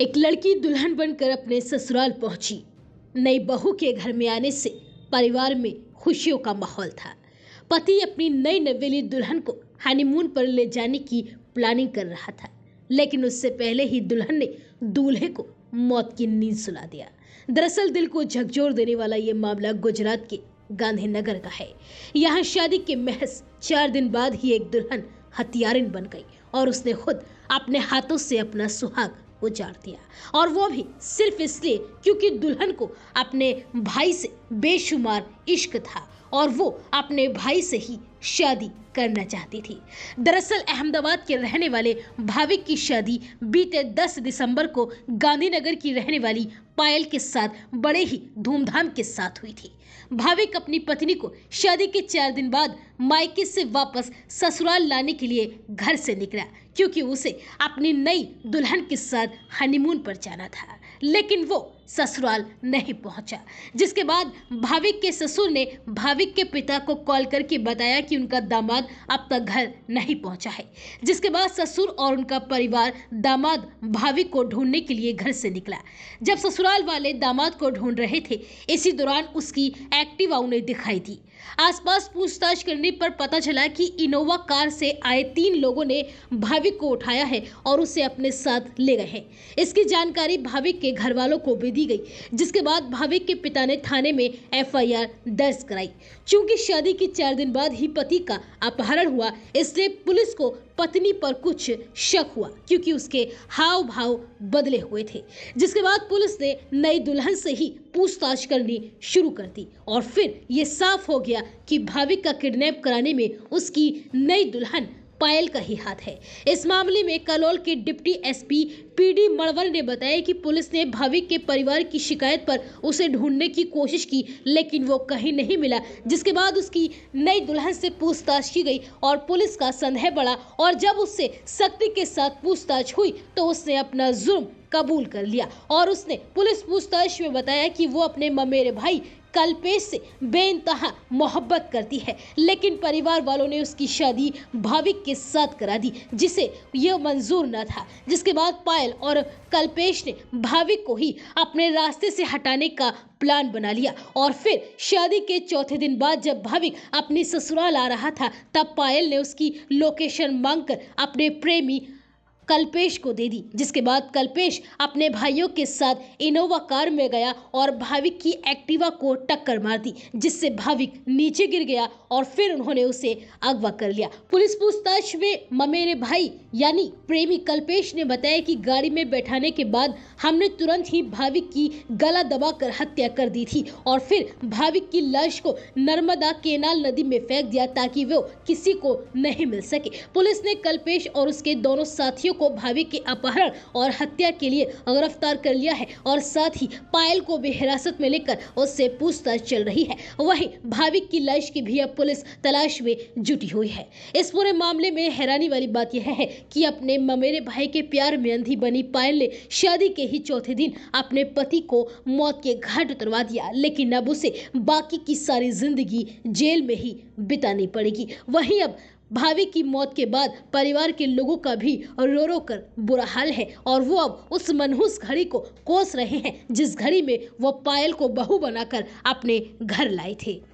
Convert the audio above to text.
एक लड़की दुल्हन बनकर अपने ससुराल पहुंची। नई बहू के घर में आने से परिवार में खुशियों का माहौल था। पति अपनी नई नवेली दुल्हन को हनीमून पर ले जाने की प्लानिंग कर रहा था, लेकिन उससे पहले ही दुल्हन ने दूल्हे को मौत की नींद सुला दिया। दरअसल दिल को झकझोर देने वाला ये मामला गुजरात के गांधीनगर का है। यहाँ शादी के महज 4 दिन बाद ही एक दुल्हन हत्यारिन बन गई और उसने खुद अपने हाथों से अपना सुहाग उजाड़ दिया, और वो भी सिर्फ इसलिए क्योंकि दुल्हन को अपने भाई से बेशुमार इश्क था और वो अपने भाई से ही शादी करना चाहती थी। दरअसल अहमदाबाद के रहने वाले भाविक की शादी बीते 10 दिसंबर को गांधीनगर की रहने वाली पायल के साथ बड़े ही धूमधाम के साथ हुई थी। भाविक अपनी पत्नी को शादी के 4 दिन बाद मायके से वापस ससुराल लाने के लिए घर से निकला, क्योंकि उसे अपनी नई दुल्हन के साथ हनीमून पर जाना था। लेकिन वो ससुराल नहीं पहुंचा, जिसके बाद भाविक के ससुर ने भाविक के पिता को कॉल करके बताया कि उनका दामाद अब तक घर नहीं पहुंचा है। जिसके बाद ससुर और उनका परिवार दामाद भाविक को ढूंढने के लिए घर से निकला। जब ससुराल वाले दामाद को ढूंढ रहे थे, इसी दौरान उसकी एक्टिवा उन्हें दिखाई दी। आसपास पूछताछ करने पर पता चला कि इनोवा कार से आए 3 लोगों ने भाविक को उठाया है और उसे अपने साथ ले गए हैं। इसकी जानकारी भाविक के घर वालों को भी दी गई, जिसके बाद भाविक के पिता ने थाने में एफआईआर दर्ज कराई। चूंकि शादी के 4 दिन बाद ही पति का अपहरण हुआ, इसलिए पुलिस को पत्नी पर कुछ शक हुआ, क्योंकि उसके हाव भाव बदले हुए थे। जिसके बाद पुलिस ने नई दुल्हन से ही पूछताछ करनी शुरू कर दी और फिर ये साफ हो गया कि भाविक का किडनैप कराने में उसकी नई दुल्हन पायल का ही हाथ है। इस मामले में कलोल के डिप्टी एसपी पीडी मड़वर ने बताया कि पुलिस ने भाविक के परिवार की शिकायत पर उसे ढूंढने की कोशिश की, लेकिन वो कहीं नहीं मिला। जिसके बाद उसकी नई दुल्हन से पूछताछ की गई और पुलिस का संदेह बढ़ा, और जब उससे सख्ती के साथ पूछताछ हुई तो उसने अपना जुर्म कबूल कर लिया और उसने पुलिस पूछताछ में बताया कि वो अपने ममेरे भाई कल्पेश से बेइंतहा मोहब्बत करती है, लेकिन परिवार वालों ने उसकी शादी भाविक के साथ करा दी, जिसे यह मंजूर न था। जिसके बाद पायल और कल्पेश ने भाविक को ही अपने रास्ते से हटाने का प्लान बना लिया और फिर शादी के 4थे दिन बाद जब भाविक अपनी ससुराल आ रहा था, तब पायल ने उसकी लोकेशन मांगकर अपने प्रेमी कल्पेश को दे दी। जिसके बाद कल्पेश अपने भाइयों के साथ इनोवा कार में गया और भाविक की एक्टिवा को टक्कर मार दी, जिससे भाविक नीचे गिर गया और फिर उन्होंने उसे अगवा कर लिया। पुलिस पूछताछ में ममेरे भाई यानी प्रेमी कल्पेश ने बताया कि गाड़ी में बैठाने के बाद हमने तुरंत ही भाविक की गला दबाकर हत्या कर दी थी और फिर भाविक की लाश को नर्मदा केनाल नदी में फेंक दिया ताकि वो किसी को नहीं मिल सके। पुलिस ने कल्पेश और उसके दोनों साथियों को भाविक के अपहरण और हत्या के लिए गिरफ्तार कर लिया है और साथ ही पायल को भी हिरासत में लेकर उससे पूछताछ चल रही है। वहीं भाविक की लाश की भी अब पुलिस तलाश में जुटी हुई है। इस पूरे मामले में हैरानी वाली बात यह है कि अपने ममेरे भाई के प्यार में अंधी बनी पायल ने शादी के ही 4थे दिन अपने पति को मौत के घाट उतरवा दिया, लेकिन अब उसे बाकी की सारी जिंदगी जेल में ही बितानी पड़ेगी। वहीं अब भाविक की मौत के बाद परिवार के लोगों का भी रो रो कर बुरा हाल है और वो अब उस मनहूस घड़ी को कोस रहे हैं जिस घड़ी में वो पायल को बहू बनाकर अपने घर लाए थे।